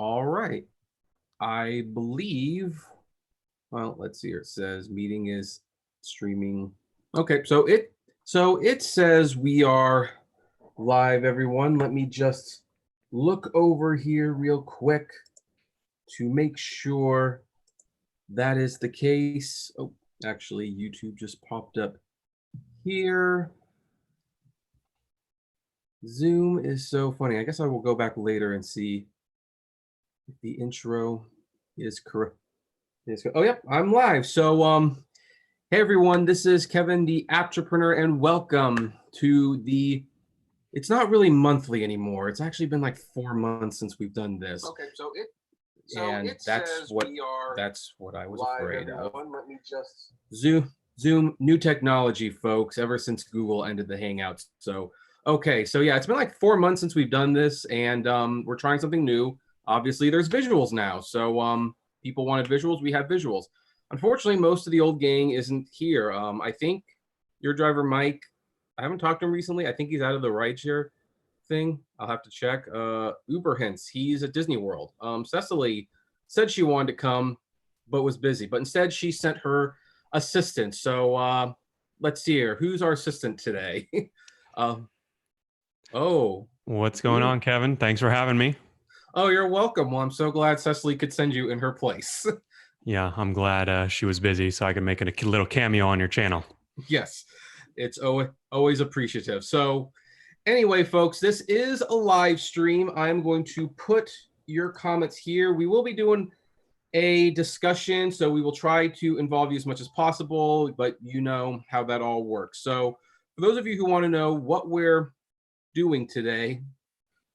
All right. I believe, well, let's see here. It says meeting is streaming. Okay, so it says we are live, everyone. Let me just look over here real quick to make sure that is the case. Oh, actually, YouTube just popped up here. Zoom is so funny. I guess I will go back later and see if the intro is correct. Oh, yep, I'm live. So, hey everyone, this is Kevin, the Apptrepreneur, and welcome to the. It's not really monthly anymore. It's actually been like 4 months since we've done this. Okay, so That's says what we are that's what I was live, afraid of. everyone. Let me just Zoom, new technology, folks. Ever since Google ended the Hangouts. So, okay, so yeah, it's been like 4 months since we've done this, and we're trying something new. Obviously, there's visuals now, so people wanted visuals. We have visuals. Unfortunately, most of the old gang isn't here. I think your driver Mike. I haven't talked to him recently. I think he's out of the rideshare thing. I'll have to check. Uber hints. He's at Disney World. Cecily said she wanted to come, but was busy. But instead, she sent her assistant. So let's see here. Who's our assistant today? um, oh, What's going on, Kevin? Thanks for having me. Oh, you're welcome. Well, I'm so glad Cecily could send you in her place. Yeah, I'm glad she was busy so I could make a little cameo on your channel. Yes, it's always appreciative. So anyway, folks, this is a live stream. I'm going to put your comments here. We will be doing a discussion, so we will try to involve you as much as possible, but you know how that all works. So for those of you who want to know what we're doing today,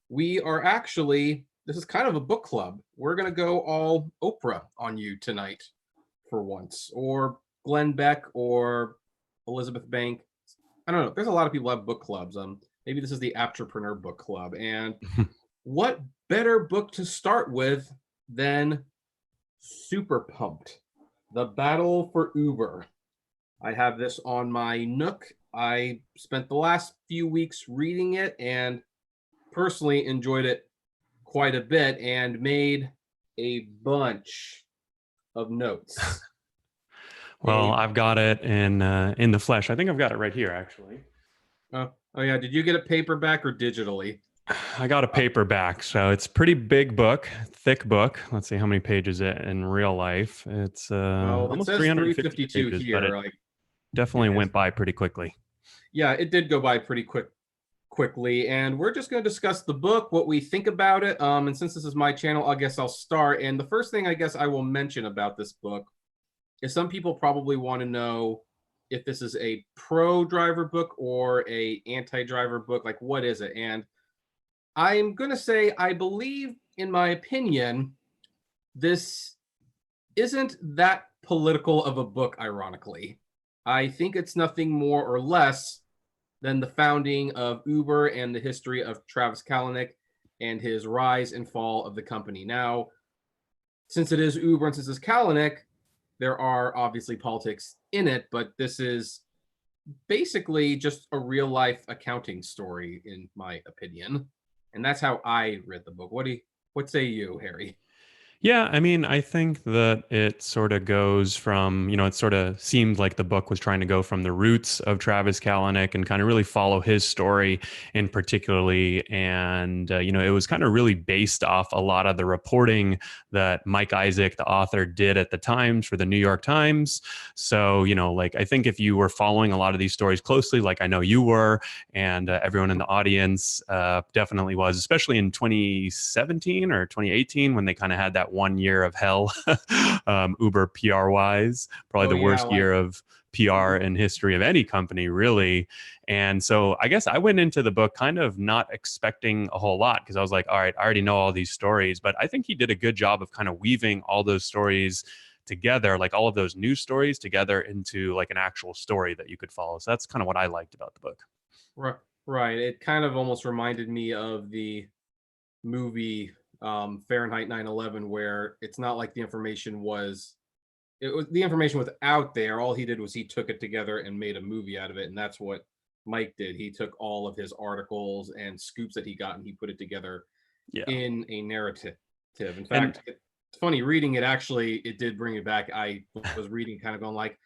we are actually, this is kind of a book club. We're going to go all Oprah on you tonight for once, or Glenn Beck or Elizabeth Bank. I don't know. There's a lot of people who have book clubs. Maybe this is the Apptrepreneur book club. And what better book to start with than Super Pumped, The Battle for Uber. I have this on my Nook. I spent the last few weeks reading it and personally enjoyed it quite a bit and made a bunch of notes. Well, I've got it in the flesh. I think I've got it right here, actually. Oh yeah. Did you get it paperback or digitally? I got a paperback, so it's a pretty big book, thick book. Let's see how many pages it in real life. It's almost 350 pages, here. But it definitely went by pretty quickly. Yeah, it did go by pretty quickly, and we're just going to discuss the book, what we think about it. And since this is my channel, I guess I'll start. And the first thing I guess I will mention about this book is some people probably want to know if this is a pro driver book or a anti-driver book. Like, what is it? And I'm going to say, I believe, in my opinion, this isn't that political of a book, ironically. I think it's nothing more or less than the founding of Uber and the history of Travis Kalanick and his rise and fall of the company. Now, since it is Uber and since it's Kalanick, there are obviously politics in it, but this is basically just a real life accounting story, in my opinion. And that's how I read the book. What say you, Harry? Yeah, I mean, I think that it sort of goes from, it sort of seemed like the book was trying to go from the roots of Travis Kalanick and kind of really follow his story in particularly. And, it was kind of really based off a lot of the reporting that Mike Isaac, the author, did at the Times for the New York Times. So, I think if you were following a lot of these stories closely, like I know you were, and everyone in the audience definitely was, especially in 2017 or 2018 when they kind of had that 1 year of hell, Uber PR wise, probably the worst year of PR in history of any company, really. And so I guess I went into the book kind of not expecting a whole lot because I was like, all right, I already know all these stories, but I think he did a good job of kind of weaving all those stories together, like all of those news stories together into like an actual story that you could follow. So that's kind of what I liked about the book. Right. It kind of almost reminded me of the movie Fahrenheit 9/11, where it's not like the information was out there. All he did was he took it together and made a movie out of it, and that's what Mike did. He took all of his articles and scoops that he got and he put it together in a narrative. In And fact, it's funny reading it. Actually, it did bring me back. I was reading, kind of going like,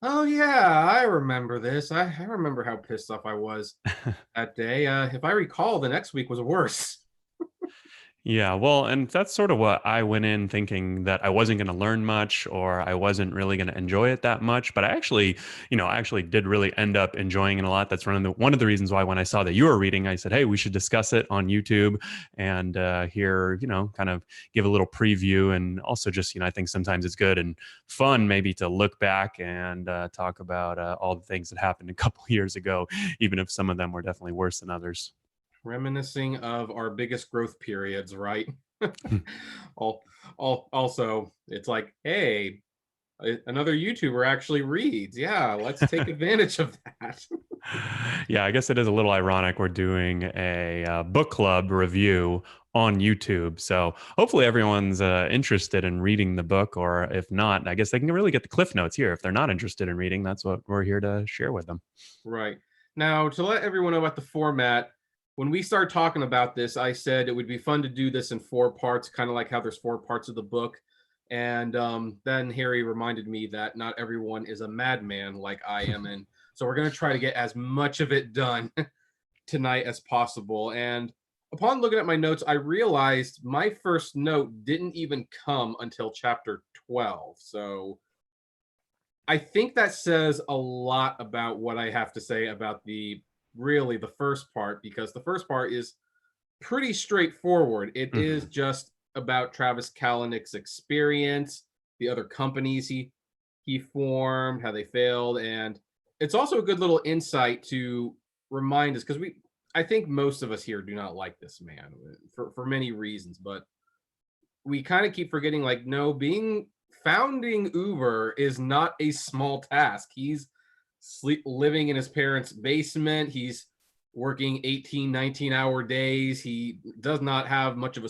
"Oh yeah, I remember this. I remember how pissed off I was that day. If I recall, the next week was worse." yeah, well, and that's sort of what I went in thinking, that I wasn't going to learn much, or I wasn't really going to enjoy it that much. But I actually did really end up enjoying it a lot. That's one of the reasons why, when I saw that you were reading, I said, "Hey, we should discuss it on YouTube and here, kind of give a little preview." And also, just I think sometimes it's good and fun maybe to look back and talk about all the things that happened a couple years ago, even if some of them were definitely worse than others. Reminiscing of our biggest growth periods, right? all, also, it's like, hey, another YouTuber actually reads. Yeah, let's take advantage of that. Yeah, I guess it is a little ironic we're doing a book club review on YouTube. So hopefully everyone's interested in reading the book, or if not, I guess they can really get the cliff notes here. If they're not interested in reading, that's what we're here to share with them. Right. Now, to let everyone know about the format, when we started talking about this, I said it would be fun to do this in 4 parts, kind of like how there's 4 parts of the book. And then Harry reminded me that not everyone is a madman like I am. And so we're going to try to get as much of it done tonight as possible. And upon looking at my notes, I realized my first note didn't even come until chapter 12. So I think that says a lot about what I have to say about the first part, because the first part is pretty straightforward. It is Mhm. just about Travis Kalanick's experience, the other companies he formed, how they failed, and it's also a good little insight to remind us, because we I think most of us here do not like this man for many reasons, but we kind of keep forgetting, like, no, being founding Uber is not a small task. He's living in his parents' basement. He's working 18, 19-hour days. He does not have much of a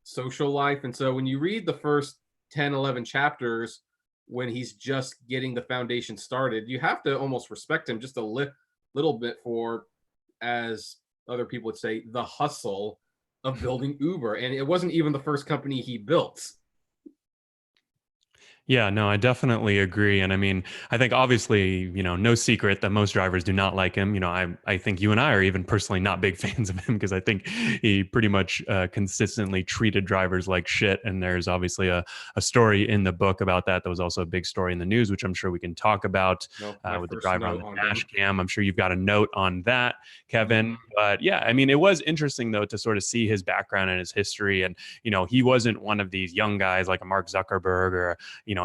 social life. And so when you read the first 10, 11 chapters, when he's just getting the foundation started, you have to almost respect him just a little bit for, as other people would say, the hustle of building Uber. And it wasn't even the first company he built. Yeah, no, I definitely agree. And I mean, I think obviously, no secret that most drivers do not like him. I think you and I are even personally not big fans of him, because I think he pretty much consistently treated drivers like shit. And there's obviously a story in the book about that. That was also a big story in the news, which I'm sure we can talk about No, my with the first driver on note the on dash him. cam. I'm sure you've got a note on that, Kevin. Mhm. But yeah, I mean, it was interesting though to sort of see his background and his history. And, he wasn't one of these young guys like a Mark Zuckerberg or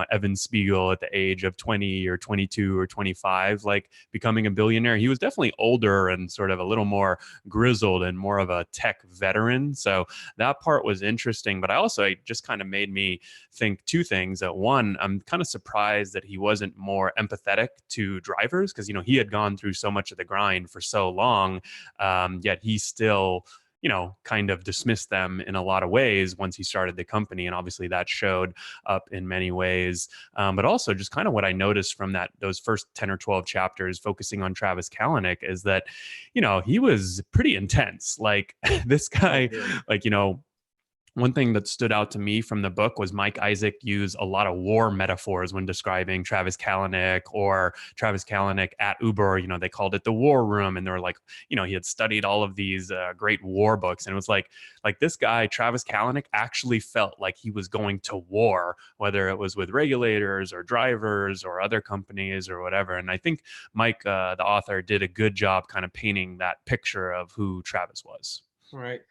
Evan Spiegel at the age of 20 or 22 or 25, like becoming a billionaire. He was definitely older and sort of a little more grizzled and more of a tech veteran. So that part was interesting. But it just kind of made me think two things. That one, I'm kind of surprised that he wasn't more empathetic to drivers, because, he had gone through so much of the grind for so long. Yet he still kind of dismissed them in a lot of ways once he started the company. And obviously that showed up in many ways. But also just kind of what I noticed from those first 10 or 12 chapters focusing on Travis Kalanick is that, he was pretty intense. Like this Oh, guy, very. like, one thing that stood out to me from the book was Mike Isaac used a lot of war metaphors when describing Travis Kalanick, or Travis Kalanick at Uber. They called it the war room, and they were like, he had studied all of these great war books, and it was like this guy Travis Kalanick actually felt like he was going to war, whether it was with regulators or drivers or other companies or whatever. And I think Mike, the author, did a good job kind of painting that picture of who Travis was. Right.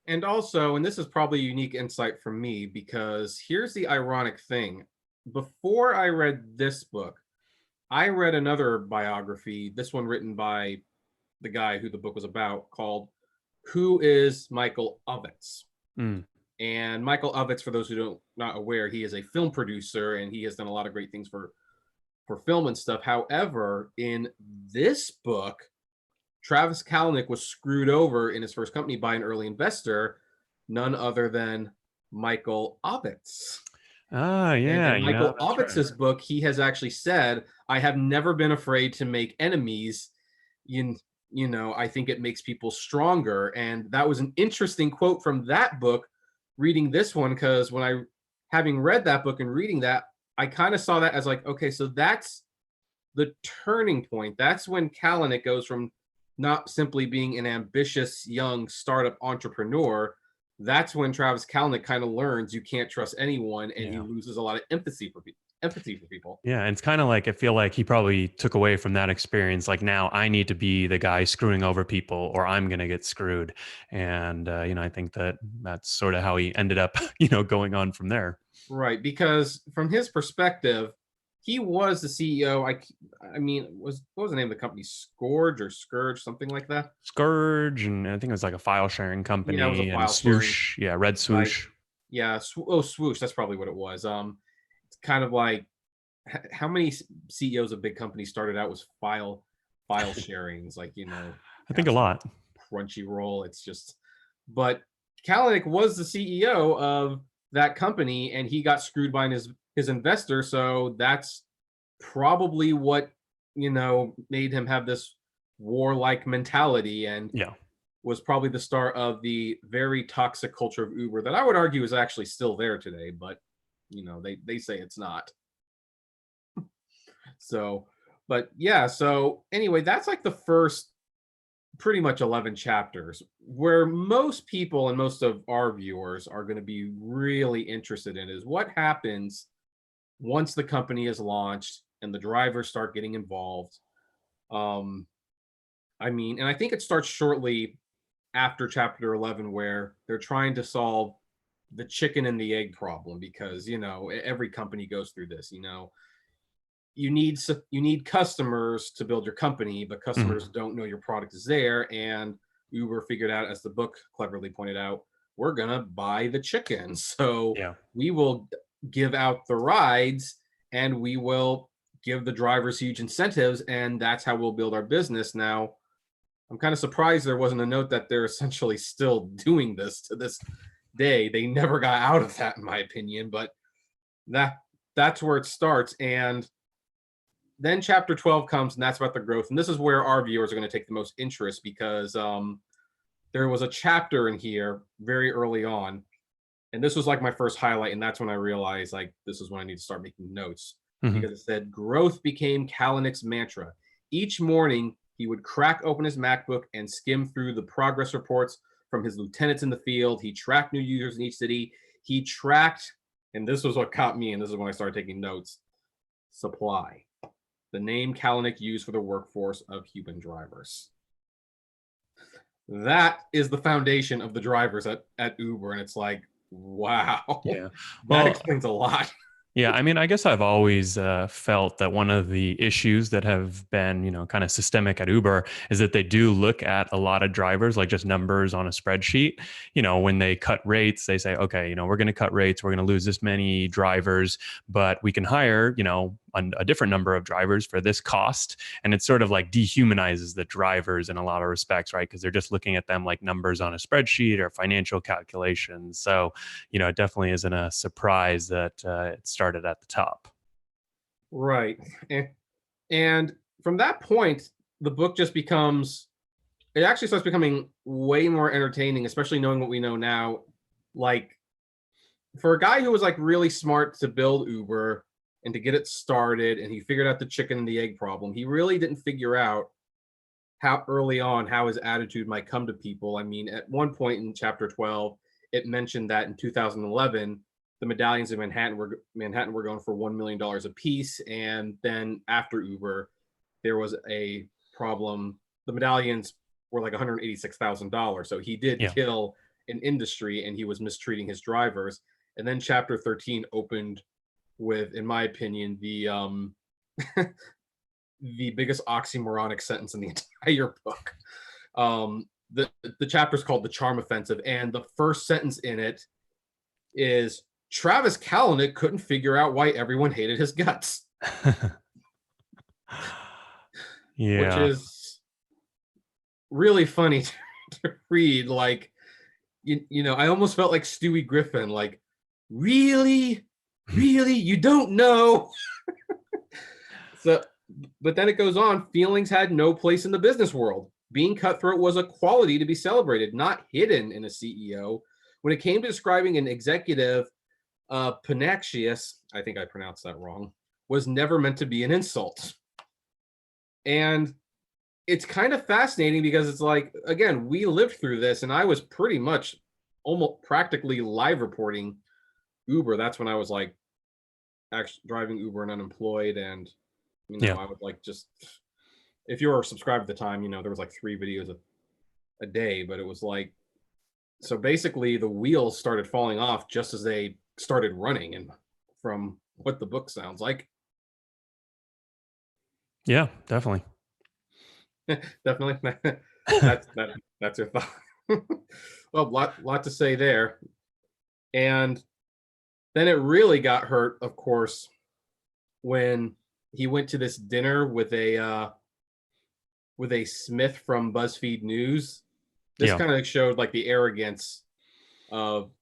And also, and this is probably a unique insight from me, because here's the ironic thing. Before I read this book, I read another biography, this one written by the guy who the book was about, called Who is Michael Ovitz? Mm. And Michael Ovitz, for those who don't not aware, he is a film producer and he has done a lot of great things for film and stuff. However, in this book, Travis Kalanick was screwed over in his first company by an early investor, none other than Michael Ovitz. Ah, And yeah, in Michael that's right. Ovitz's book, he has actually said, "I have never been afraid to make enemies. You, I think it makes people stronger." And that was an interesting quote from that book reading this one, because having read that book and reading that, I kind of saw that as like, okay, so that's the turning point. That's when Kalanick goes from not simply being an ambitious young startup entrepreneur. That's when Travis Kalanick kind of learns you can't trust anyone, and he loses a lot of empathy for people. Yeah, and it's kind of like, I feel like he probably took away from that experience. Like, now I need to be the guy screwing over people, or I'm going to get screwed. And I think that that's sort of how he ended up, going on from there. Right, because from his perspective, he was the CEO. I mean, what was the name of the company? Scourge, something like that. Scourge, and I think it was like a file sharing Yeah, it was a company, and file sharing. Swoosh, Red Swoosh. Yeah, Swoosh. That's probably what it was. It's kind of like how many CEOs of big companies started out with file sharings, like I think a lot. Crunchyroll. It's just, but Kalanick was the CEO of that company, and he got screwed by his investor. So that's probably what made him have this warlike mentality, and was probably the start of the very toxic culture of Uber that I would argue is actually still there today, but they say it's not. So, but yeah, so anyway, that's like the first pretty much 11 chapters, where most people and most of our viewers are going to be really interested in is what happens once the company is launched and the drivers start getting involved. And I think it starts shortly after chapter 11, where they're trying to solve the chicken and the egg problem, because every company goes through this. You need customers to build your company, but customers don't know your product is there. And Uber figured out, as the book cleverly pointed out, we're gonna buy the chicken, so we will give out the rides, and we will give the drivers huge incentives, and that's how we'll build our business. Now, I'm kind of surprised there wasn't a note that they're essentially still doing this to this day. They never got out of that, in my opinion, but that's where it starts. And then chapter 12 comes, and that's about the growth. And this is where our viewers are going to take the most interest, because there was a chapter in here very early on, and this was like my first highlight. And that's when I realized, like, this is when I need to start making notes, because it said growth became Kalanick's mantra. Each morning, he would crack open his MacBook and skim through the progress reports from his lieutenants in the field. He tracked new users in each city. He tracked, and this was what caught me, and this is when I started taking notes, supply. The name Kalanick used for the workforce of human drivers. That is the foundation of the drivers at Uber. And it's like, wow. Yeah. That explains a lot. Yeah, I mean, I guess I've always felt that one of the issues that have been, kind of systemic at Uber is that they do look at a lot of drivers like just numbers on a spreadsheet. When they cut rates, they say, okay, we're going to cut rates, we're going to lose this many drivers, but we can hire, a different number of drivers for this cost. And it sort of like dehumanizes the drivers in a lot of respects, right? Because they're just looking at them like numbers on a spreadsheet or financial calculations. So, it definitely isn't a surprise that it started at the top. Right. And from that point, the book just it actually starts becoming way more entertaining, especially knowing what we know now. Like, for a guy who was like really smart to build Uber and to get it started, and he figured out the chicken and the egg problem, he really didn't figure out how early on how his attitude might come to people. I mean, at one point in chapter 12, it mentioned that in 2011, the medallions in Manhattan were going for $1 million a piece. And then after Uber, there was a problem. The medallions were like $186,000. So he did kill an industry, and he was mistreating his drivers. And then chapter 13 opened with, in my opinion, the the biggest oxymoronic sentence in the entire book. The chapter is called The Charm Offensive, and the first sentence in it is, Travis Kalanick couldn't figure out why everyone hated his guts. Which is really funny to read. Like, I almost felt like Stewie Griffin, like, really, you don't know. So, but then it goes on. Feelings had no place in the business world. Being cutthroat was a quality to be celebrated, not hidden in a CEO. when it came to describing an executive, pugnacious, I think I pronounced that wrong, was never meant to be an insult. And it's kind of fascinating because it's like, again, we lived through this, and I was pretty much almost practically live reporting Uber. That's when I was like actually driving Uber and unemployed. And, Yeah. I would like just, if you were subscribed at the time, there was like 3 videos a day, but it was like, so basically the wheels started falling off just as they started running, and from what the book sounds like. Yeah, definitely. Definitely. That's your thought. Well, lot to say there. And then it really got hurt, of course, when he went to this dinner with a Smith from BuzzFeed News. This Yeah. kind of showed like the arrogance of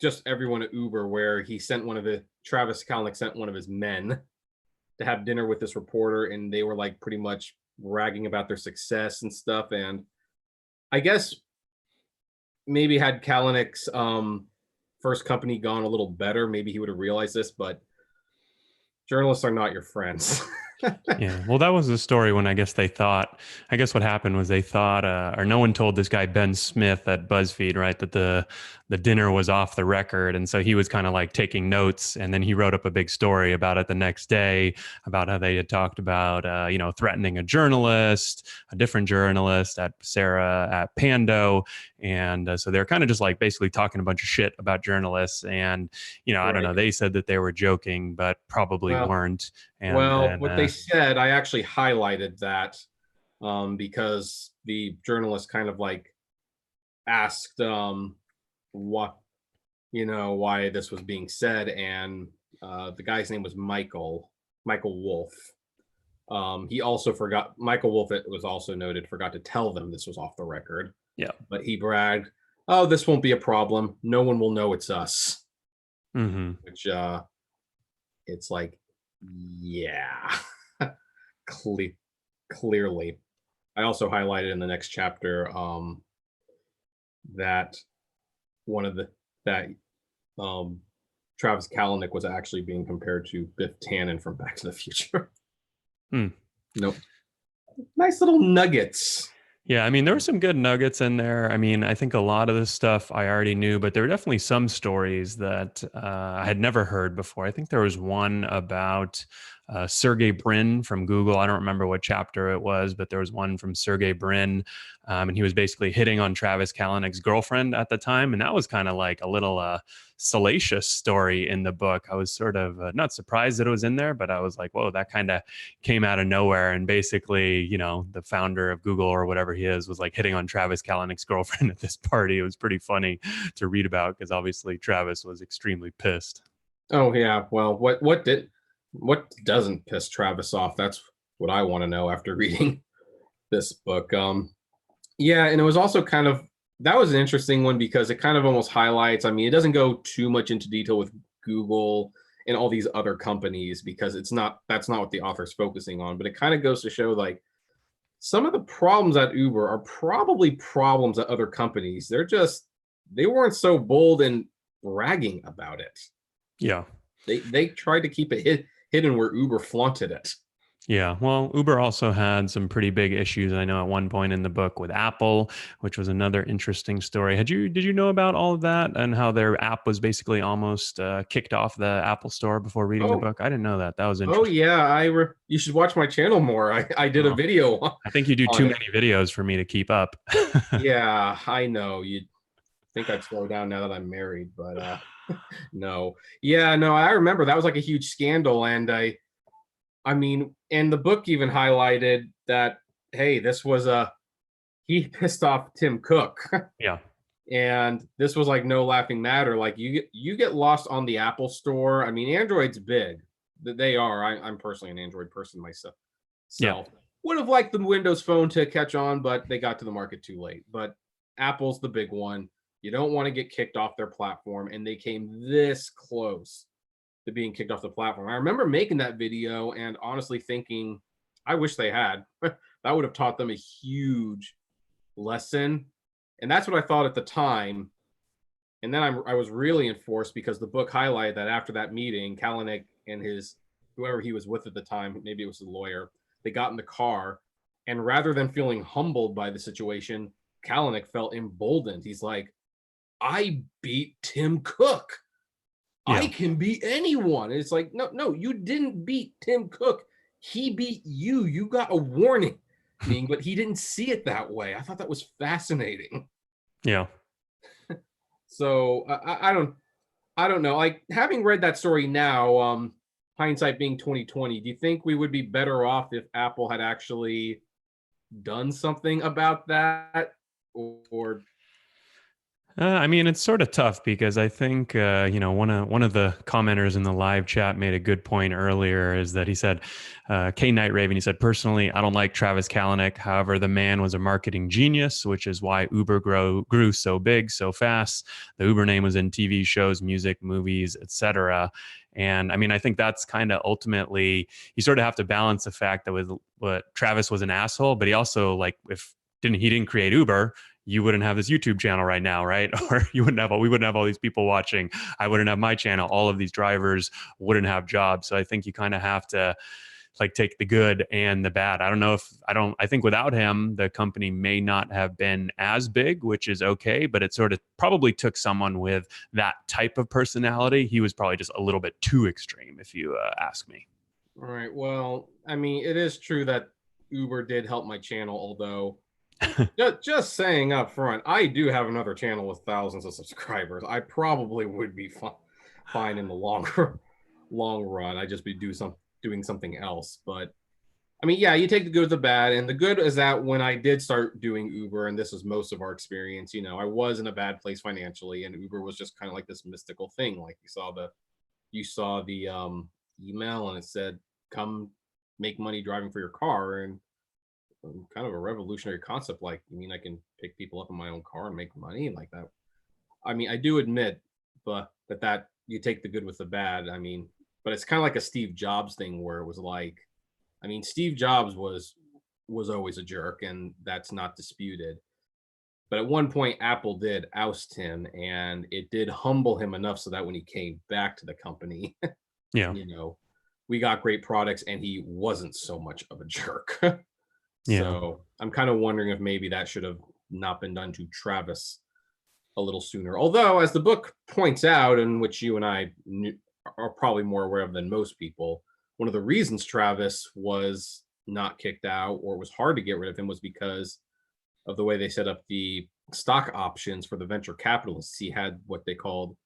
just everyone at Uber, where he sent Travis Kalanick sent one of his men to have dinner with this reporter, and they were like pretty much bragging about their success and stuff. And I guess maybe had Kalanick's first company gone a little better, maybe he would have realized this, but journalists are not your friends. Yeah. Well, that was the story when I guess what happened was they thought, or no one told this guy, Ben Smith at BuzzFeed, right, that the dinner was off the record. And so he was kind of like taking notes. And then he wrote up a big story about it the next day about how they had talked about, threatening a different journalist at Sarah at Pando. And so they're kind of just like basically talking a bunch of shit about journalists. And, I don't know, they said that they were joking, but probably weren't. And what they said, I actually highlighted that because the journalist kind of like asked what why this was being said, and the guy's name was Michael Wolf. He also forgot, Michael Wolf, it was also noted, forgot to tell them this was off the record. Yeah. But he bragged, "Oh, this won't be a problem. No one will know it's us." Mm-hmm. Which it's like, yeah. Clearly. I also highlighted in the next chapter that Travis Kalanick was actually being compared to Biff Tannen from Back to the Future. Nope. Nice little nuggets. Yeah, I mean, there were some good nuggets in there. I mean, I think a lot of this stuff I already knew, but there were definitely some stories that I had never heard before. I think there was one about Sergey Brin from Google. I don't remember what chapter it was, but there was one from Sergey Brin, and he was basically hitting on Travis Kalanick's girlfriend at the time. And that was kind of like a little salacious story in the book. I was sort of not surprised that it was in there, but I was like, whoa, that kind of came out of nowhere. And basically, the founder of Google or whatever he is was like hitting on Travis Kalanick's girlfriend at this party. It was pretty funny to read about because obviously Travis was extremely pissed. Oh yeah, well, what doesn't piss Travis off? That's what I want to know after reading this book. Yeah, and it was also that was an interesting one because it kind of almost highlights, I mean, it doesn't go too much into detail with Google and all these other companies because that's not what the author's focusing on, but it kind of goes to show like some of the problems at Uber are probably problems at other companies. They weren't so bold in bragging about it. Yeah. They tried to keep it hidden where Uber flaunted it. Yeah, well, Uber also had some pretty big issues. I know at one point in the book with Apple, which was another interesting story. Did you know about all of that and how their app was basically almost kicked off the Apple Store before reading the book? I didn't know that. That was interesting. Oh yeah, you should watch my channel more. I did a video. I think you do too many videos for me to keep up. Yeah, I know. You'd think I'd slow down now that I'm married, but no. Yeah, no, I remember that was like a huge scandal, and I mean, and the book even highlighted that, hey, this was he pissed off Tim Cook. Yeah. And this was like no laughing matter. Like you get lost on the Apple Store. I mean, Android's big. They are. I'm personally an Android person myself. Yeah. Would have liked the Windows Phone to catch on, but they got to the market too late. But Apple's the big one. You don't want to get kicked off their platform, and they came this close to being kicked off the platform. I remember making that video and honestly thinking, I wish they had. That would have taught them a huge lesson. And that's what I thought at the time. And then I was really enforced because the book highlighted that after that meeting, Kalanick and his whoever he was with at the time, maybe it was the lawyer, they got in the car, and rather than feeling humbled by the situation, Kalanick felt emboldened. He's like, I beat Tim Cook. I Yeah. can beat anyone. And it's like, no, no, you didn't beat Tim Cook. He beat you. You got a warning, but he didn't see it that way. I thought that was fascinating. Yeah. So I don't know. Like having read that story now, hindsight being 2020, do you think we would be better off if Apple had actually done something about that? Or I mean, it's sort of tough because I think one of the commenters in the live chat made a good point earlier. Is that he said, K Night Raven. He said, personally, I don't like Travis Kalanick. However, the man was a marketing genius, which is why Uber grew so big so fast. The Uber name was in TV shows, music, movies, etc. And I mean, I think that's kind of ultimately you sort of have to balance the fact that with what Travis was an asshole, but he also like if didn't he didn't create Uber, you wouldn't have this YouTube channel right now, right? Or we wouldn't have all these people watching. I wouldn't have my channel. All of these drivers wouldn't have jobs. So I think you kind of have to like take the good and the bad. I think without him, the company may not have been as big, which is okay, but it sort of probably took someone with that type of personality. He was probably just a little bit too extreme, if you ask me. all right, well, I mean, it is true that Uber did help my channel, although just saying up front, I do have another channel with thousands of subscribers. I probably would be fine in the long run. I just be doing something else. But I mean, yeah, you take the good with the bad, and the good is that when I did start doing Uber, and this was most of our experience, I was in a bad place financially, and Uber was just kind of like this mystical thing. Like you saw the email, and it said, "Come make money driving for your car," and kind of a revolutionary concept. Like, you mean I can pick people up in my own car and make money like that? I mean, I do admit, but that you take the good with the bad. I mean, but it's kind of like a Steve Jobs thing where it was like, I mean, Steve Jobs was always a jerk, and that's not disputed. But at one point, Apple did oust him, and it did humble him enough so that when he came back to the company, Yeah. you know, we got great products, and he wasn't so much of a jerk. Yeah. So I'm kind of wondering if maybe that should have not been done to Travis a little sooner. Although, as the book points out, and which you and I are probably more aware of than most people, one of the reasons Travis was not kicked out or was hard to get rid of him was because of the way they set up the stock options for the venture capitalists. He had what they called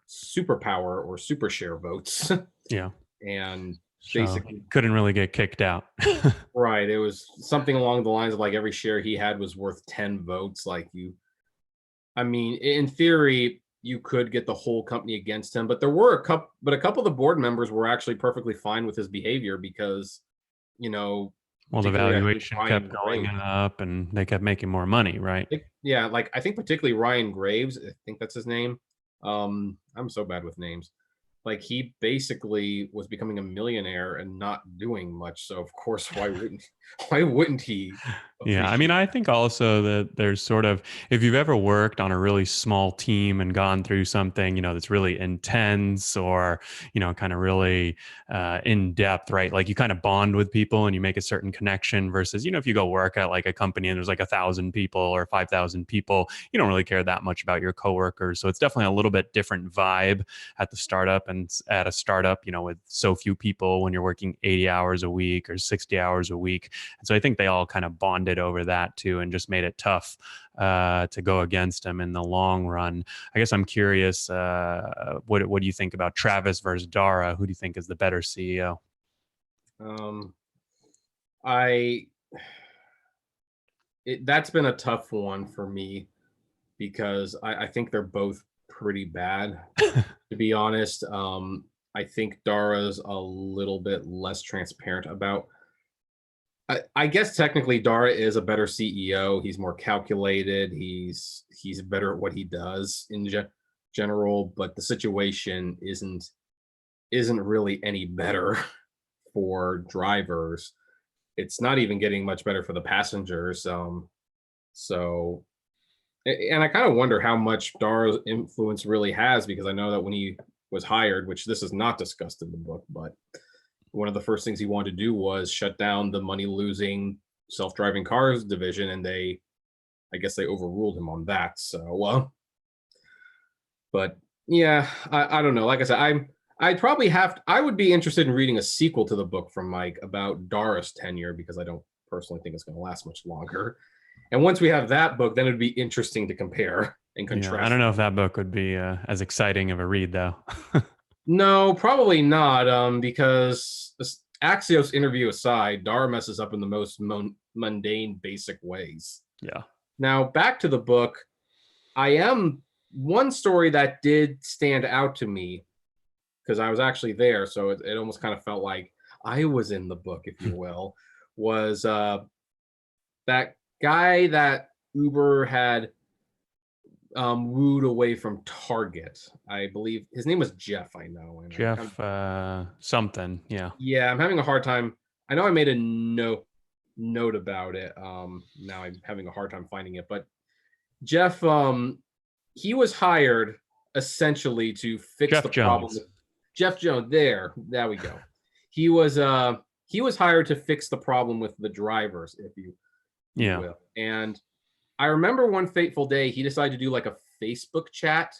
superpower or super share votes. Yeah. And So he basically, couldn't really get kicked out. right, it was something along the lines of like every share he had was worth 10 votes. I mean, in theory, you could get the whole company against him, but a couple of the board members were actually perfectly fine with his behavior because, Well, the particularly I think valuation kept Ryan going Graves. up and they kept making more money, right? Yeah, like I think particularly Ryan Graves, I think that's his name. I'm so bad with names. Like he basically was becoming a millionaire and not doing much. So of course, why wouldn't he Yeah, I mean, appreciate I that? think also that there's sort of, if you've ever worked on a really small team and gone through something, that's really intense or, kind of really in depth, right? Like you kind of bond with people and you make a certain connection versus, if you go work at like a company and there's like 1,000 people or 5,000 people, you don't really care that much about your coworkers. So it's definitely a little bit different vibe at the startup and at a startup, with so few people when you're working 80 hours a week or 60 hours a week. And so I think they all kind of bonded over that too, and just made it tough to go against him in the long run. I guess I'm curious, what do you think about Travis versus Dara? Who do you think is the better CEO? Um, I that's been a tough one for me because I think they're both pretty bad, to be honest. I think Dara's a little bit less transparent about. I guess technically Dara is a better CEO. He's more calculated. He's better at what he does in general, but the situation isn't really any better for drivers. It's not even getting much better for the passengers. So And I kind of wonder how much Dara's influence really has, because I know that when he was hired, which this is not discussed in the book, but one of the first things he wanted to do was shut down the money losing self-driving cars division, and I guess they overruled him on that. So, but yeah, I don't know. Like I said, I would be interested in reading a sequel to the book from Mike about Dara's tenure, because I don't personally think it's going to last much longer. And once we have that book, then it'd be interesting to compare and contrast. Yeah, I don't know if that book would be as exciting of a read, though. No, probably not. Because this Axios interview aside, Dara messes up in the most mundane, basic ways. Yeah. Now, back to the book. One story that did stand out to me, because I was actually there, so it almost kind of felt like I was in the book, if you will, was that guy that Uber had wooed away from Target. I believe his name was Jeff. I know. Jeff something. Yeah. Yeah, I'm having a hard time. I know I made a note about it. Now I'm having a hard time finding it. But Jeff, he was hired essentially to fix Jeff the Jones. problem. Jeff Jones. There we go. He was hired to fix the problem with the drivers, if you will. And I remember one fateful day he decided to do like a Facebook chat,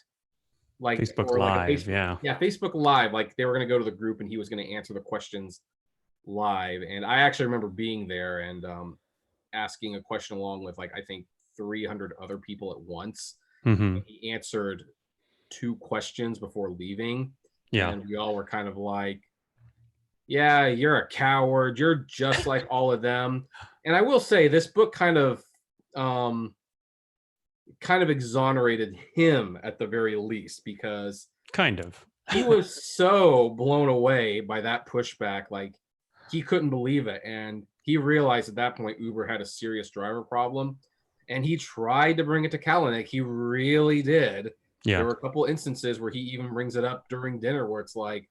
like Facebook Live, yeah, Facebook Live. Like they were going to go to the group and he was going to answer the questions live. And I actually remember being there and asking a question along with I think 300 other people at once. Mm-hmm. He answered 2 questions before leaving. Yeah, and we all were kind of like, "Yeah, you're a coward. You're just like all of them." And I will say, this book kind of exonerated him at the very least, because he was so blown away by that pushback. Like, he couldn't believe it. And he realized at that point Uber had a serious driver problem. And he tried to bring it to Kalanick. He really did. Yeah. There were a couple instances where he even brings it up during dinner where it's like,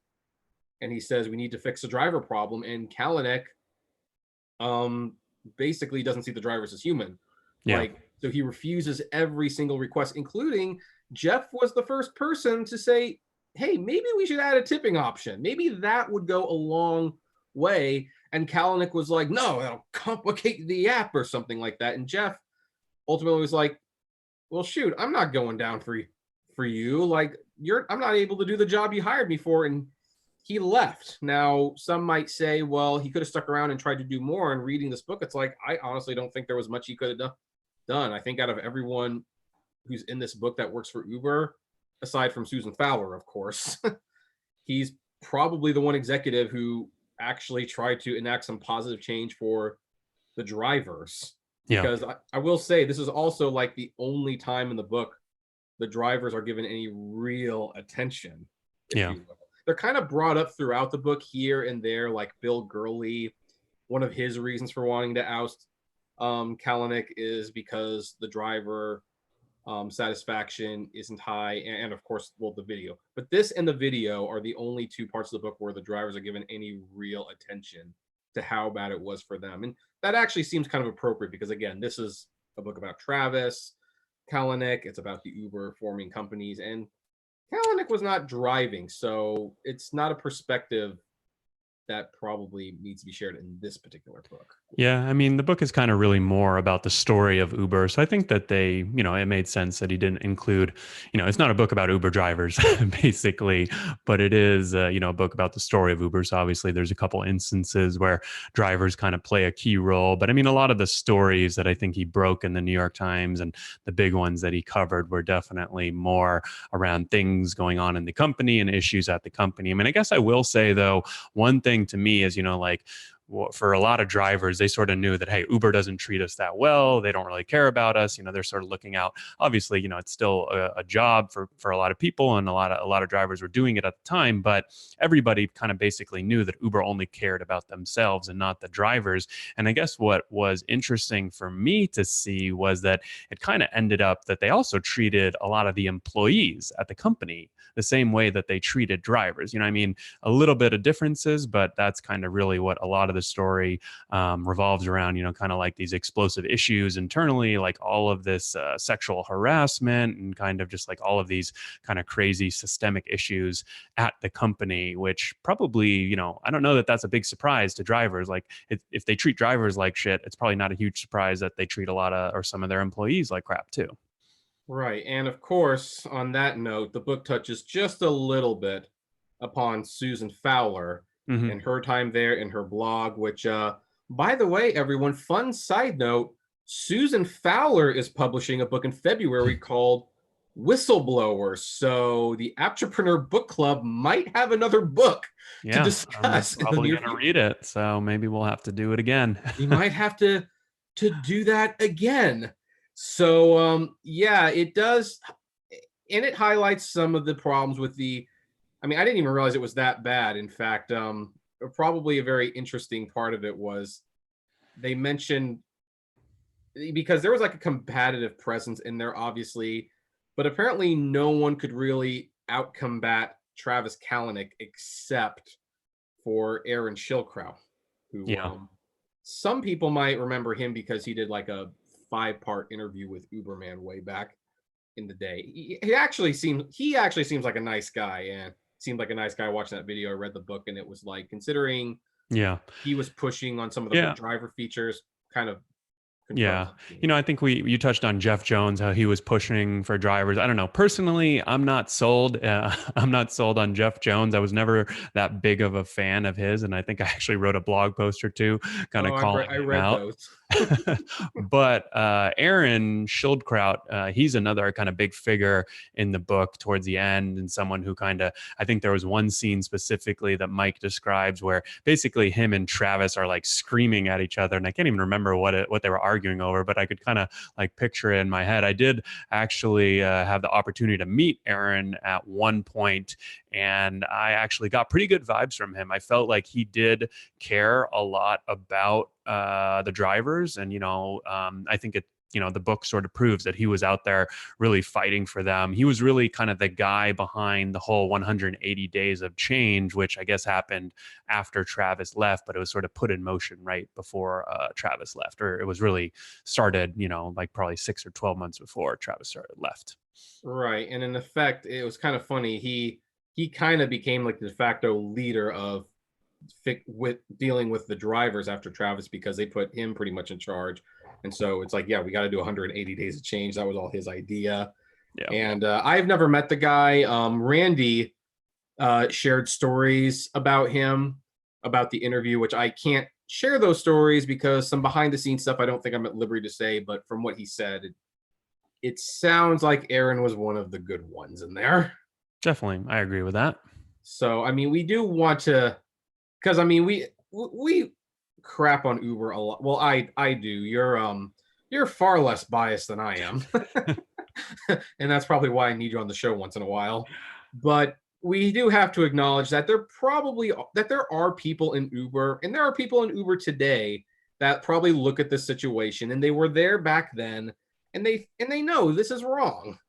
and he says, we need to fix the driver problem. And Kalanick basically doesn't see the drivers as human. Yeah. So he refuses every single request, including Jeff was the first person to say, hey, maybe we should add a tipping option. Maybe that would go a long way. And Kalanick was like, no, that'll complicate the app or something like that. And Jeff ultimately was like, well, shoot, I'm not going down for you. Like, I'm not able to do the job you hired me for. And he left. Now, some might say, well, he could have stuck around and tried to do more. And reading this book, it's like, I honestly don't think there was much he could have done. I think out of everyone who's in this book that works for Uber, aside from Susan Fowler, of course, he's probably the one executive who actually tried to enact some positive change for the drivers. Yeah. Because I will say, this is also like the only time in the book the drivers are given any real attention. Yeah. They're kind of brought up throughout the book here and there, like Bill Gurley. One of his reasons for wanting to oust Kalanick is because the driver satisfaction isn't high, and of course, well, the video. But this and the video are the only 2 parts of the book where the drivers are given any real attention to how bad it was for them. And that actually seems kind of appropriate because, again, this is a book about Travis Kalanick. It's about the Uber forming companies, and Kalanick was not driving, so it's not a perspective that probably needs to be shared in this particular book. Yeah, I mean, the book is kind of really more about the story of Uber. So I think that it made sense that he didn't include, it's not a book about Uber drivers, basically, but it is, a book about the story of Uber. So obviously there's a couple instances where drivers kind of play a key role. But I mean, a lot of the stories that I think he broke in the New York Times and the big ones that he covered were definitely more around things going on in the company and issues at the company. I mean, I guess I will say, though, one thing to me is, for a lot of drivers, they sort of knew that, hey, Uber doesn't treat us that well. They don't really care about us. They're sort of looking out. Obviously, it's still a job for a lot of people, and a lot of drivers were doing it at the time. But everybody kind of basically knew that Uber only cared about themselves and not the drivers. And I guess what was interesting for me to see was that it kind of ended up that they also treated a lot of the employees at the company the same way that they treated drivers. A little bit of differences, but that's kind of really what a lot of the Travis story revolves around, kind of like these explosive issues internally, like all of this sexual harassment and kind of just like all of these kind of crazy systemic issues at the company, which probably, I don't know that that's a big surprise to drivers. Like if they treat drivers like shit, it's probably not a huge surprise that they treat a lot of, or some of their employees like crap too. Right. And of course, on that note, the book touches just a little bit upon Susan Fowler Hmm. and her time there in her blog, which, by the way, everyone, fun side note, Susan Fowler is publishing a book in February called Whistleblower. So the Apptrepreneur Book Club might have another book to Yeah, I'm discuss in the probably near going to read future. it. So maybe we'll have to do it again. We might have to do that again. So yeah, it does, and it highlights some of the problems with the, I mean, I didn't even realize it was that bad. In fact, probably a very interesting part of it was they mentioned, because there was like a competitive presence in there, obviously, but apparently no one could really outcombat Travis Kalanick except for Aaron Schildkraut, who Yeah. some people might remember him because he did like a 5-part interview with Uberman way back in the day. He actually seems like a nice guy, and seemed like a nice guy watching that video. I read the book, and it was like, considering Yeah. he was pushing on some of the Yeah. driver features, kind of Yeah. confirms it to me. I think you touched on Jeff Jones, how he was pushing for drivers. I don't know. Personally, I'm not sold. I'm not sold on Jeff Jones. I was never that big of a fan of his. And I think I actually wrote a blog post or two kind Oh, of calling I him read out. those. But Aaron Schildkraut, he's another kind of big figure in the book towards the end, and someone who kind of, I think there was one scene specifically that Mike describes where basically him and Travis are like screaming at each other, and I can't even remember what they were arguing over, but I could kind of like picture it in my head. I did actually have the opportunity to meet Aaron at one point, and I actually got pretty good vibes from him. I felt like he did care a lot about the drivers, and I think the book sort of proves that he was out there really fighting for them. He was really kind of the guy behind the whole 180 days of change, which I guess happened after Travis left, but it was sort of put in motion right before Travis left, or it was really started, like probably 6 or 12 months before Travis started left. Right, and in effect, it was kind of funny. He kind of became like the de facto leader of with dealing with the drivers after Travis, because they put him pretty much in charge. And so it's like, yeah, we got to do 180 days of change. That was all his idea. Yeah. And I've never met the guy. Randy shared stories about him, about the interview, which I can't share those stories because some behind the scenes stuff I don't think I'm at liberty to say. But from what he said, it sounds like Aaron was one of the good ones in there. Definitely, I agree with that. So I mean, we do want to, because I mean, we crap on Uber a lot. Well, I do. You're far less biased than I am, and that's probably why I need you on the show once in a while. But we do have to acknowledge that there are people in Uber, and there are people in Uber today that probably look at this situation, and they were there back then, and they know this is wrong.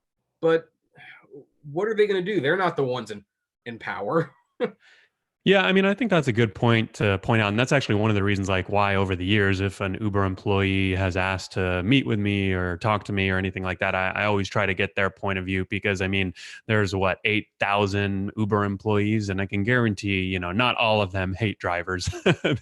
But what are they going to do? They're not the ones in power. Yeah, I mean, I think that's a good point to point out. And that's actually one of the reasons, like, why over the years, if an Uber employee has asked to meet with me or talk to me or anything like that, I always try to get their point of view, because I mean, there's 8,000 Uber employees, and I can guarantee, not all of them hate drivers.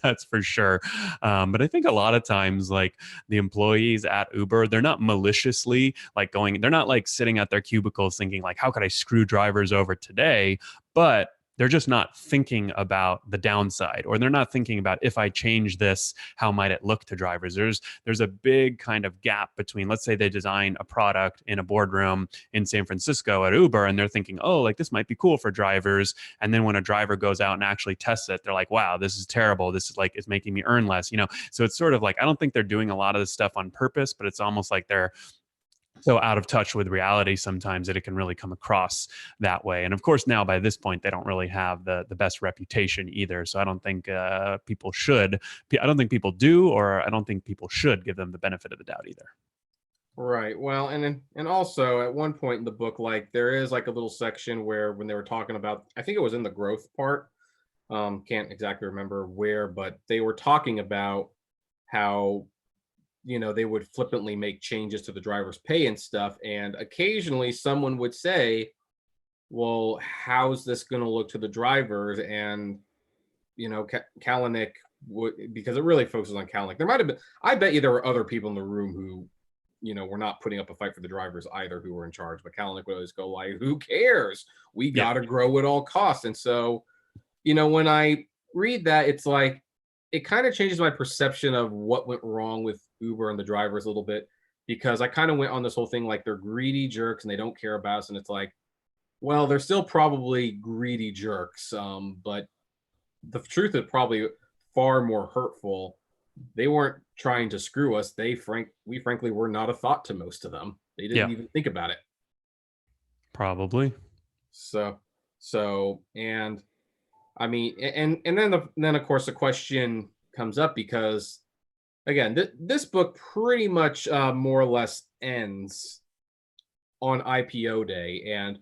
That's for sure. But I think a lot of times, like, the employees at Uber, they're not maliciously like they're not like sitting at their cubicles thinking, like, how could I screw drivers over today? But they're just not thinking about the downside, or they're not thinking about, if I change this, how might it look to drivers. There's a big kind of gap between, let's say they design a product in a boardroom in San Francisco at Uber, and they're thinking, oh, like, this might be cool for drivers, and then when a driver goes out and actually tests it, they're like, wow, this is terrible, this is like, it's making me earn less. So it's sort of like, I don't think they're doing a lot of this stuff on purpose, but it's almost like they're so out of touch with reality sometimes that it can really come across that way. And of course, now by this point, they don't really have the best reputation either. So I don't think people should. I don't think people do, or I don't think people should give them the benefit of the doubt either. Right. Well, and also at one point in the book, like, there is like a little section where when they were talking about, I think it was in the growth part, Can't exactly remember where, but they were talking about how, they would flippantly make changes to the driver's pay and stuff. And occasionally someone would say, well, how's this going to look to the drivers? And, Kalanick would, because it really focuses on Kalanick. There might have been, I bet you there were other people in the room who, were not putting up a fight for the drivers either, who were in charge. But Kalanick would always go like, who cares? We got to grow at all costs. And so, when I read that, it's like, it kind of changes my perception of what went wrong with Uber and the drivers a little bit, because I kind of went on this whole thing like they're greedy jerks and they don't care about us. And it's like, well, they're still probably greedy jerks. But the truth is probably far more hurtful. They weren't trying to screw us. We frankly were not a thought to most of them. They didn't even think about it. Probably. And I mean, and then of course the question comes up, because again, this book pretty much more or less ends on IPO day and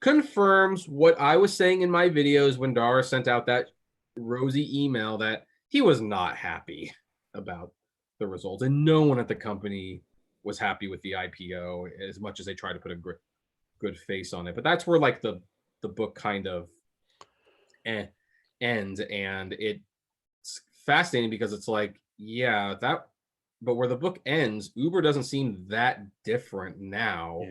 confirms what I was saying in my videos when Dara sent out that rosy email that he was not happy about the results, and no one at the company was happy with the IPO as much as they tried to put a good face on it. But that's where like the book kind of ends, and it's fascinating because it's like, yeah, but where the book ends, Uber doesn't seem that different now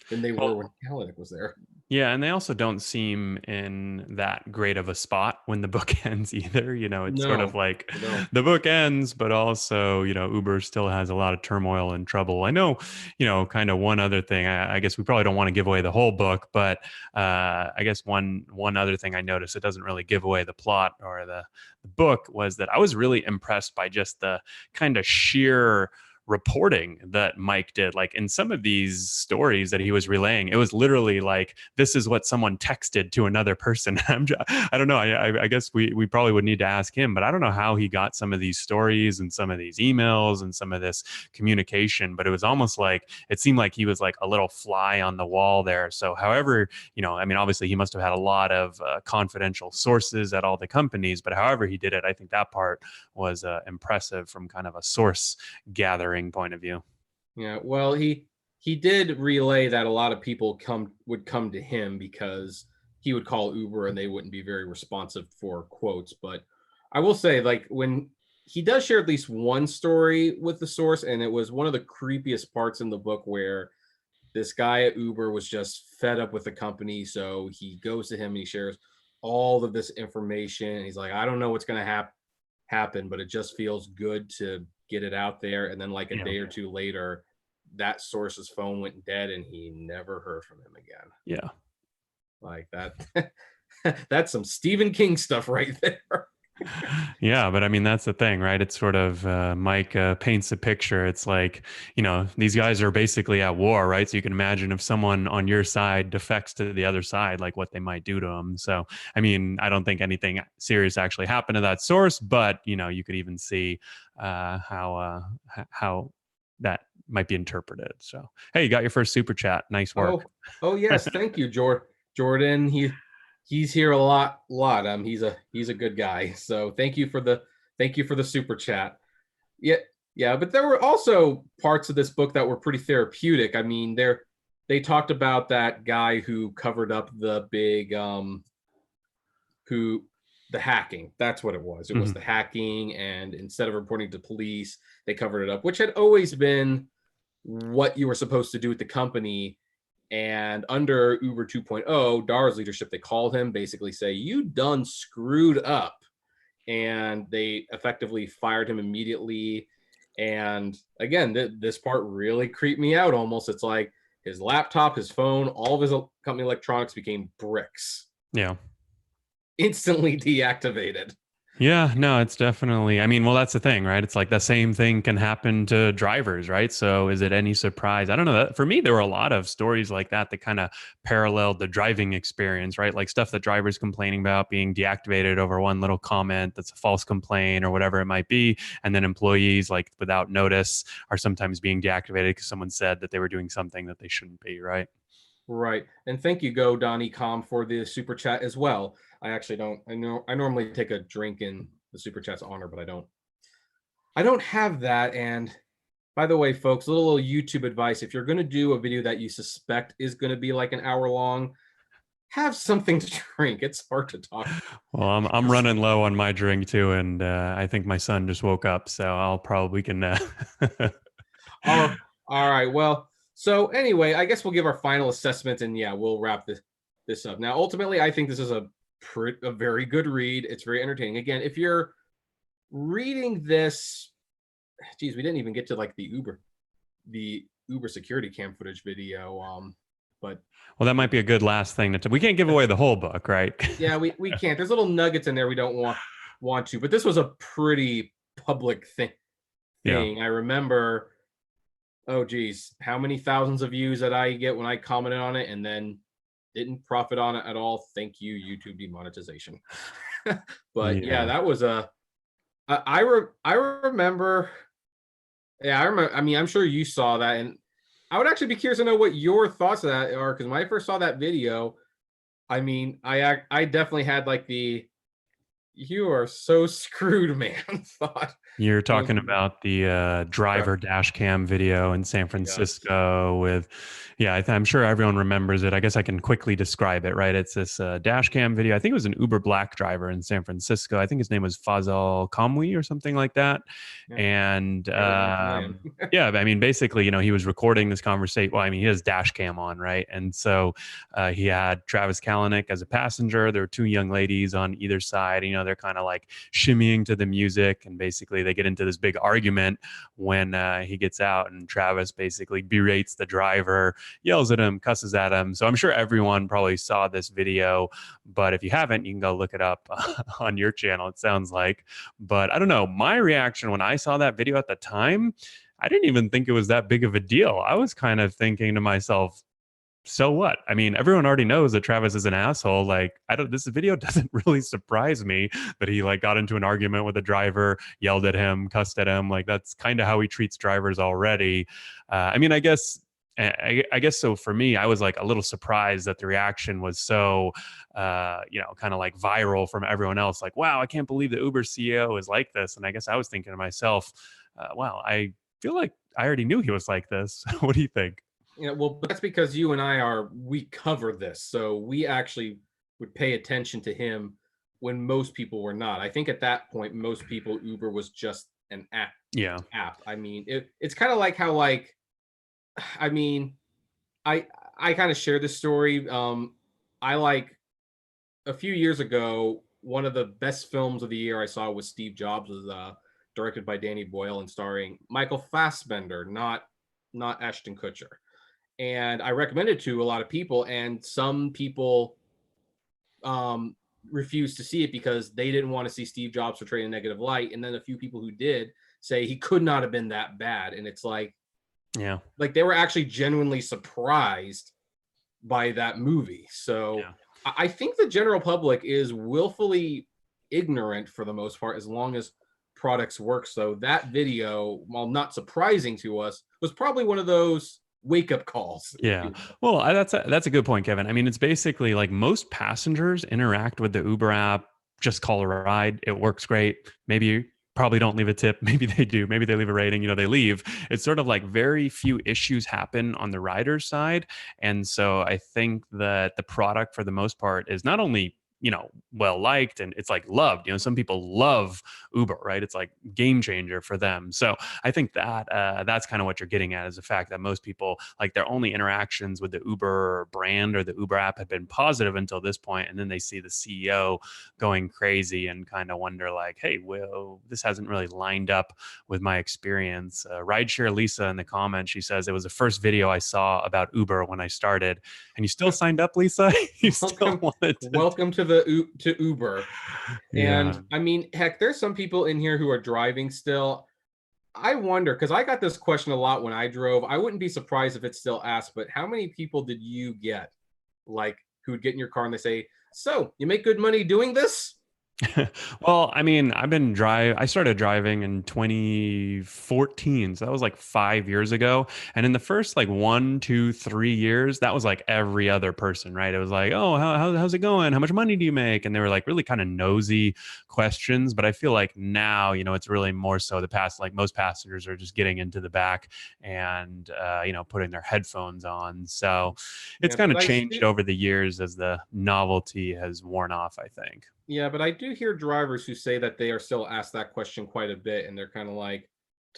than they were when Kalanick was there. Yeah, and they also don't seem in that great of a spot when the book ends either. It's sort of like the book ends, but also, Uber still has a lot of turmoil and trouble. I know, kind of one other thing, I guess we probably don't want to give away the whole book, but I guess one other thing I noticed, it doesn't really give away the plot or the book, was that I was really impressed by just the kind of sheer reporting that Mike did. Like in some of these stories that he was relaying, it was literally like, this is what someone texted to another person. I don't know. I guess we probably would need to ask him, but I don't know how he got some of these stories and some of these emails and some of this communication, but it was almost like, it seemed like he was like a little fly on the wall there. So however, I mean, obviously he must have had a lot of confidential sources at all the companies, but however he did it, I think that part was impressive from kind of a source gathering point of view. Yeah, well, he did relay that a lot of people would come to him because he would call Uber and they wouldn't be very responsive for quotes. But I will say, like, when he does share at least one story with the source, and it was one of the creepiest parts in the book, where this guy at Uber was just fed up with the company, so he goes to him and he shares all of this information. And he's like, I don't know what's going to happen, but it just feels good to get it out there. And then like a day or two later, that source's phone went dead and he never heard from him again. Yeah. Like that. That's some Stephen King stuff right there. Yeah, but I mean, that's the thing, right? It's sort of Mike paints a picture. It's like, these guys are basically at war, right? So you can imagine if someone on your side defects to the other side, like what they might do to them. So, I mean, I don't think anything serious actually happened to that source, but, you could even see how that might be interpreted. So, hey, you got your first super chat. Nice work. Oh yes. Thank you, Jordan. He's here a lot. He's a good guy. So thank you for the super chat. Yeah. But there were also parts of this book that were pretty therapeutic. I mean, they talked about that guy who covered up the big the hacking. That's what it was. It was the hacking, and instead of reporting to police, they covered it up, which had always been what you were supposed to do with the company. And under Uber 2.0, Dara's leadership, they called him, basically say, you done screwed up. And they effectively fired him immediately. And again, this part really creeped me out almost. It's like his laptop, his phone, all of his company electronics became bricks. Yeah. Instantly deactivated. Yeah, no, it's definitely, I mean, well, that's the thing, right? It's like the same thing can happen to drivers, right? So is it any surprise? I don't know. That for me, there were a lot of stories like that kind of paralleled the driving experience, right? Like stuff that drivers complaining about being deactivated over one little comment that's a false complaint or whatever it might be. And then employees, like without notice, are sometimes being deactivated because someone said that they were doing something that they shouldn't be, right? Right. And thank you, Go Donnie Com, for the super chat as well. I actually don't. I normally take a drink in the super chat's honor, but I don't. I don't have that. And by the way, folks, a little YouTube advice: if you're going to do a video that you suspect is going to be like an hour long, have something to drink. It's hard to talk. Well, I'm running low on my drink too, and I think my son just woke up, so I'll probably can. All right. Well, so anyway, I guess we'll give our final assessment, and yeah, we'll wrap this up. Now, ultimately, I think this is a very good read. It's very entertaining. Again, if you're reading this, geez, we didn't even get to like the Uber security cam footage video. But Well, that might be a good last thing we can't give away the whole book, right? yeah, we can't. There's little nuggets in there we don't want to, but this was a pretty public thing. Yeah. I remember, oh geez, how many thousands of views that I get when I commented on it and then didn't profit on it at all. Thank you, YouTube demonetization. But yeah, that was I remember. Yeah, I remember. I mean, I'm sure you saw that, and I would actually be curious to know what your thoughts of that are, because when I first saw that video, I mean, I definitely had like the "you are so screwed, man" thought. You're talking about the driver dash cam video in San Francisco with, yeah, I'm sure everyone remembers it. I guess I can quickly describe it, right? It's this dash cam video. I think it was an Uber Black driver in San Francisco. I think his name was Fazal Kamwi or something like that. Yeah. And yeah, I mean, basically, you know, he was recording this conversation. Well, I mean, he has dash cam on, right? And so he had Travis Kalanick as a passenger. There were two young ladies on either side. You know, they're kind of like shimmying to the music, and basically they get into this big argument when he gets out, and Travis basically berates the driver, yells at him, cusses at him. So I'm sure everyone probably saw this video, but if you haven't, you can go look it up on your channel, it sounds like. But I don't know, my reaction when I saw that video at the time, I didn't even think it was that big of a deal. I was kind of thinking to myself, so what? I mean, everyone already knows that Travis is an asshole. Like, this video doesn't really surprise me that he like got into an argument with a driver, yelled at him, cussed at him. Like, that's kind of how he treats drivers already. I mean, I guess so. For me, I was like a little surprised that the reaction was so, you know, kind of like viral from everyone else. Like, wow, I can't believe the Uber CEO is like this. And I guess I was thinking to myself, wow, I feel like I already knew he was like this. What do you think? Yeah, well, that's because you and we cover this, so we actually would pay attention to him when most people were not. I think at that point, most people, Uber was just an app. Yeah. I mean, it's kind of like how, like, I mean, I kind of share this story. I like a few years ago, one of the best films of the year I saw was Steve Jobs, was directed by Danny Boyle and starring Michael Fassbender, not Ashton Kutcher. And I recommended it to a lot of people, and some people refused to see it because they didn't want to see Steve Jobs portrayed in a negative light. And then a few people who did say he could not have been that bad. And it's like, yeah, like they were actually genuinely surprised by that movie. So yeah. I think the general public is willfully ignorant for the most part, as long as products work. So that video, while not surprising to us, was probably one of those wake-up calls. Yeah. Well, that's a good point, Kevin. I mean, it's basically like most passengers interact with the Uber app, just call a ride. It works great. Maybe you probably don't leave a tip. Maybe they do. Maybe they leave a rating, you know, they leave. It's sort of like very few issues happen on the rider's side. And so I think that the product for the most part is not only, you know, well liked, and it's like loved. You know, some people love Uber, right? It's like game changer for them. So I think that that's kind of what you're getting at, is the fact that most people, like, their only interactions with the Uber brand or the Uber app had been positive until this point, and then they see the CEO going crazy and kind of wonder like, hey, well, this hasn't really lined up with my experience. Rideshare Lisa in the comments, she says, it was the first video I saw about Uber when I started. And you still signed up, Lisa? You still wanted to... Welcome to Uber. And yeah. I mean, heck, there's some people in here who are driving still. I wonder, because I got this question a lot when I drove. I wouldn't be surprised if it's still asked, but how many people did you get, like, who would get in your car and they say, so you make good money doing this? Well, I mean, I started driving in 2014. So that was like 5 years ago. And in the first like 1, 2, 3 years, that was like every other person, right? It was like, oh, how's it going? How much money do you make? And they were like really kind of nosy questions. But I feel like now, it's really more so like most passengers are just getting into the back and, putting their headphones on. So it's Yeah, kind but of changed over the years as the novelty has worn off, I think. I do hear drivers who say that they are still asked that question quite a bit, and they're kind of like,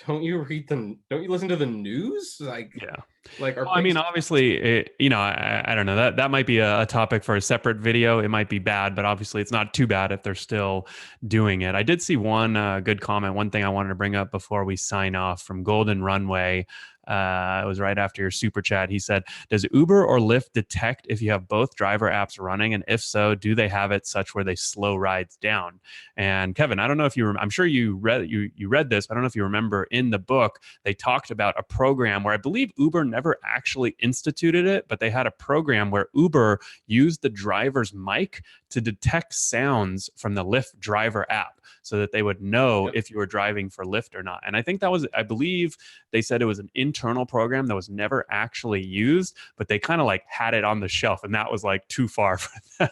don't you listen to the news? Yeah. Like are Well, I mean, things obviously, I don't know. That might be a topic for a separate video. It might be bad, but obviously, it's not too bad if they're still doing it. I did see one good comment. One thing I wanted to bring up before we sign off from Golden Runway. It was right after your super chat. He said, "Does Uber or Lyft detect if you have both driver apps running, and if so, do they have it such where they slow rides down?" And Kevin, I don't know if you. I'm sure you read this. But I don't know if you remember in the book they talked about a program where I believe Uber never actually instituted it, but they had a program where Uber used the driver's mic to detect sounds from the Lyft driver app so that they would know Yep. if you were driving for Lyft or not. And I think that was, I believe they said it was an internal program that was never actually used, but they kind of like had it on the shelf and that was like too far for them.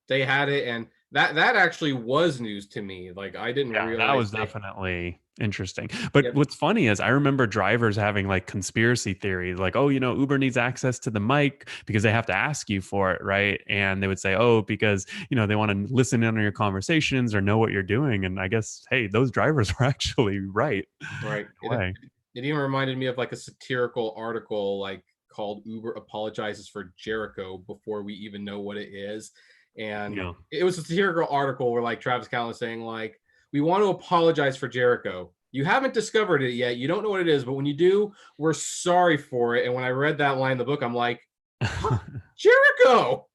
They had it, and that actually was news to me. Like I didn't Yeah, that realize was they definitely interesting. But Yep. what's funny is I remember drivers having like conspiracy theories, like, oh, Uber needs access to the mic because they have to ask you for it, right? And they would say, oh, because, they want to listen in on your conversations or know what you're doing. And I guess, hey, those drivers were actually right Right. in a way. It even reminded me of like a satirical article like called Uber apologizes for Jericho before we even know what it is. And Yeah. it was a satirical article where like Travis Kalanick was saying like, we want to apologize for Jericho. You haven't discovered it yet. You don't know what it is, but when you do, we're sorry for it. And when I read that line in the book, I'm like, huh, Jericho.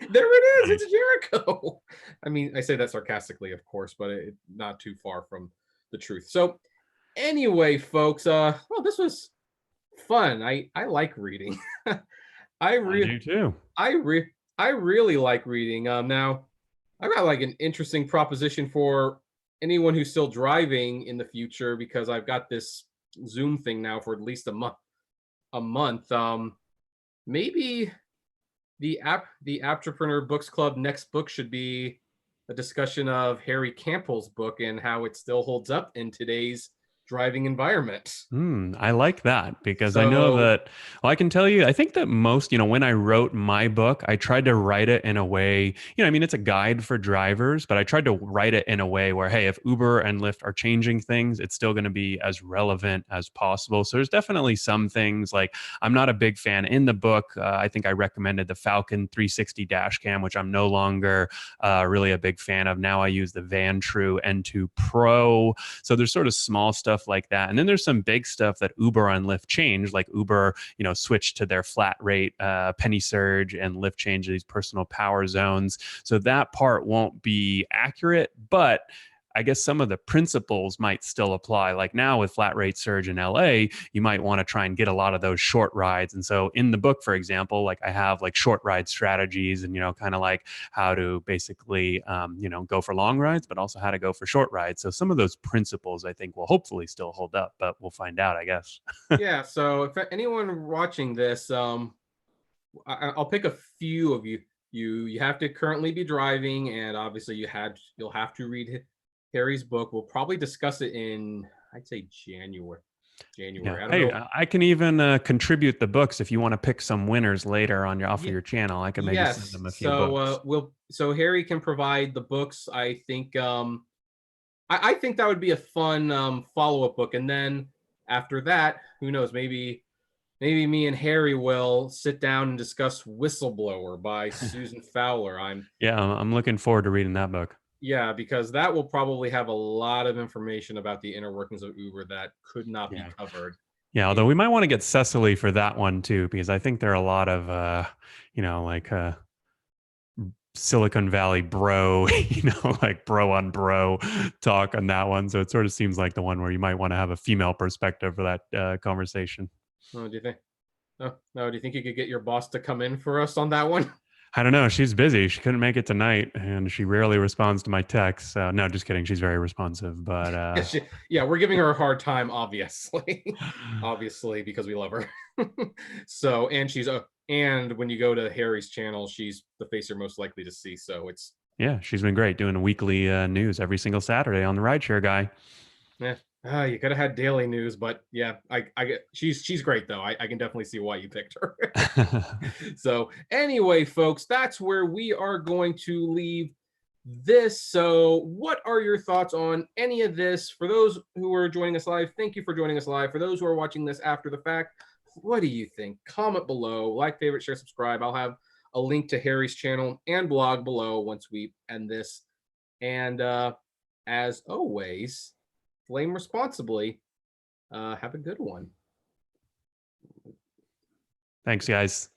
There it is. Nice. It's Jericho. I mean, I say that sarcastically, of course, but not too far from the truth. So anyway, folks, well, this was fun. I like reading. I I re do too. I re I really like reading. Now I've got like an interesting proposition for anyone who's still driving in the future because I've got this Zoom thing now for at least a month. A month. Maybe the Apptrepreneur Books Club next book should be a discussion of Harry Campbell's book and how it still holds up in today's driving environment. I like that because I know So that, well, I can tell you, I think that most, when I wrote my book, I tried to write it in a way, I mean, it's a guide for drivers, but I tried to write it in a way where, hey, if Uber and Lyft are changing things, it's still going to be as relevant as possible. So there's definitely some things like I'm not a big fan in the book. I think I recommended the Falcon 360 dash cam, which I'm no longer really a big fan of. Now I use the Vantrue N2 Pro. So there's sort of small stuff like that. And then there's some big stuff that Uber and Lyft changed, like Uber, switched to their flat rate penny surge and Lyft changed these personal power zones. So that part won't be accurate, but I guess some of the principles might still apply. Like now with flat rate surge in LA, you might want to try and get a lot of those short rides. And so in the book, for example, like I have like short ride strategies and, kind of like how to basically, go for long rides, but also how to go for short rides. So some of those principles I think will hopefully still hold up, but we'll find out, I guess. yeah, so if anyone watching this, I'll pick a few of you. You have to currently be driving, and obviously you'll have to read Harry's book. We'll probably discuss it in I'd say January. Yeah. January. I don't Hey, know. I can even contribute the books if you want to pick some winners later on off of Yeah, your channel. I can maybe send yes. them a few books. So Harry can provide the books. I think that would be a fun follow-up book. And then after that, who knows, maybe me and Harry will sit down and discuss Whistleblower by Susan Fowler. Yeah, I'm looking forward to reading that book. Yeah, because that will probably have a lot of information about the inner workings of Uber that could not be Yeah. covered. Yeah, although In, we might want to get Cecily for that one too, because I think there are a lot of like Silicon Valley bro, like bro on bro talk on that one. So it sort of seems like the one where you might want to have a female perspective for that conversation. oh, do you think? Oh, no, do you think you could get your boss to come in for us on that one? I don't know. She's busy. She couldn't make it tonight, and she rarely responds to my texts. No, just kidding. She's very responsive, but Yeah, we're giving her a hard time, obviously, obviously because we love her. So, and she's and when you go to Harry's channel, she's the face you're most likely to see. So it's yeah, she's been great doing weekly news every single Saturday on the Rideshare Guy. yeah. You could have had daily news, but yeah, she's great though. I can definitely see why you picked her. So anyway, folks, that's where we are going to leave this. So what are your thoughts on any of this? For those who are joining us live, thank you for joining us live. For those who are watching this after the fact, what do you think? Comment below, like, favorite, share, subscribe. I'll have a link to Harry's channel and blog below once we end this. And as always, flame responsibly. Have a good one. Thanks, guys.